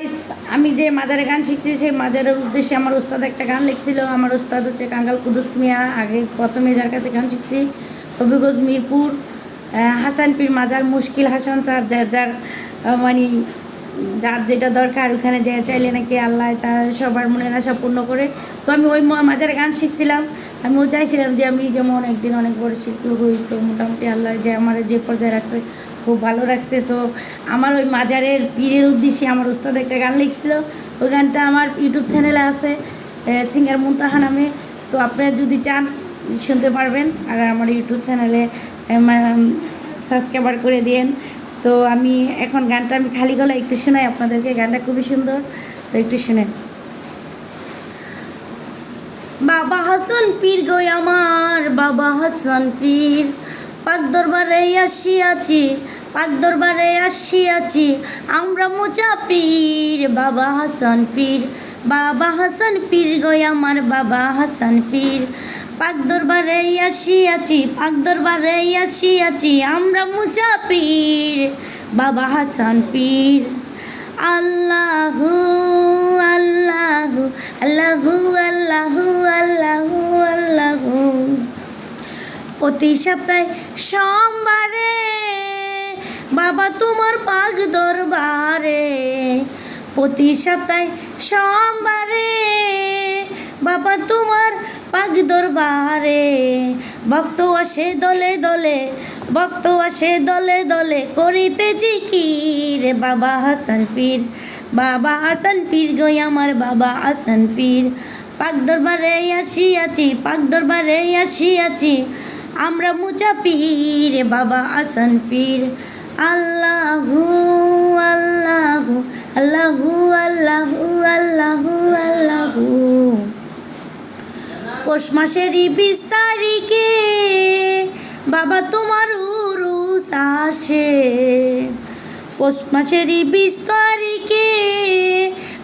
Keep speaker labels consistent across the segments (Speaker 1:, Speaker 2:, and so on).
Speaker 1: Guys, আমি যে মাজারে গান শিখছি সেই মাজারের উদ্দেশ্যে আমার ওস্তাদ একটা গান লিখছিল। আমার ওস্তাদ হচ্ছে কাঙ্গাল কুদুস মিয়া। আগে প্রথমে যার কাছে গান শিখছি হবিগঞ্জ মিরপুর হাসান পীর মাজার মুশকিল হাসান স্যার। যার যার মানে যার যেটা দরকার ওখানে যে চাইলে নাকি আল্লাহ তা সবার মনের আশা পূর্ণ করে। তো আমি ওই মাজারে গান শিখছিলাম। আমিও চাইছিলাম যে আমি যেমন একদিন অনেক বড় শিল্পী হই। তো মোটামুটি আল্লাহ যে আমার যে পর্যায়ে রাখছে খুব ভালো রাখছে। তো আমার ওই মাজারের পীরের উদ্দেশ্যে আমার ওস্তাদ একটা গান লিখছিল। ওই গানটা আমার ইউটিউব চ্যানেলে আছে, সিঙ্গার মুনতাহা নামে। তো আপনারা যদি চান শুনতে পারবেন। আর আমার ইউটিউব চ্যানেলে সাবস্ক্রাইবার করে দিন। তো আমি এখন গানটা আমি খালি গলায় একটু শোনাই আপনাদেরকে। গানটা খুবই সুন্দর, তো একটু শুনেন। বাবা হাসান পীর গো আমার, বাবা হাসান পীর, পাক দরবারে আসিয়াছি, পাক দরবারে আসিয়াছি, আমরা মুজাপীর। বাবা হাসান পীর, বাবা হাসান পীর গো আমার, বাবা হাসান পীর, পাক দরবারে আসিয়াছি, পাক দরবারে আসিয়াছি, আমরা মুজাপীর। বাবা হাসান পীর। আল্লাহু আল্লাহু আল্লাহু আল্লাহু আল্লাহু আল্লাহু। প্রতি সপ্তাহে সোমবারে বাবা তোমার পাক দরবারে, প্রতি সপ্তাহে সোমবারে বাবা তোমার পাক দরবারে, ভক্ত আসে দলে দলে, ভক্ত আসে দলে দলে, করিতে জিকির। বাবা হাসান পীর, বাবা হাসান পীর গো আমার, বাবা হাসান পীর, পাক দরবারে আসিয়াছি, পাক দরবারে আসিয়াছি, আমরা মুজাপীর। বাবা হাসান পীর। আল্লাহু আল্লাহু আল্লাহু আল্লাহু আল্লাহু আল্লাহু। পৌষ মাসেরই 20 তারিখে বাবা তোমার উরুস আসে, পৌষ মাসেরই 20 তারিখে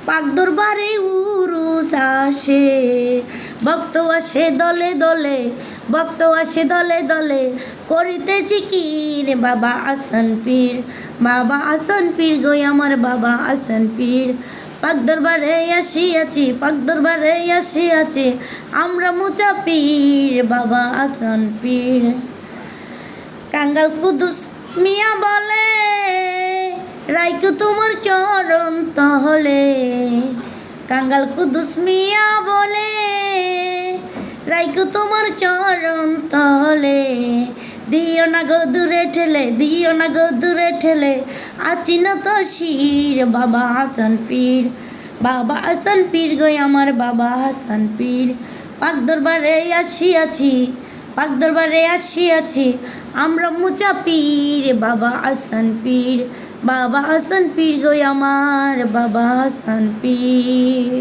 Speaker 1: পাক দরবারে উরুস আসে, ভক্ত আসে দলে দলে, ভক্ত আসে দলে দলে, করিতে জিকির। বাবা হাসান পীর, বাবা হাসান পীর গো আমার, বাবা হাসান পীর, পাক দরবারে আসিয়াছি, পাক দরবারে আসিয়াছি, আমরা মুজাপীর। বাবা হাসান পীর। কাঙ্গাল কুদুস মিয়া বলে রাইকু তোমার চরণ তহলে, কাঙ্গাল কুদুস মিয়া বলে রাইকু তোমার চরণ তহলে, দিও না গো দূরে ঠেলে, দিও না গো দূরে ঠেলে, আছি না তো শির। বাবা হাসান পীর, বাবা হাসান পীর গো আমার, বাবা হাসান পীর, পাক দরবারে আসিয়াছি, পাক দরবারে আসিয়াছি, আমরা মুজাপীর। বাবা হাসান পীর, বাবা হাসান পীর গো আমার, বাবা হাসান পীর।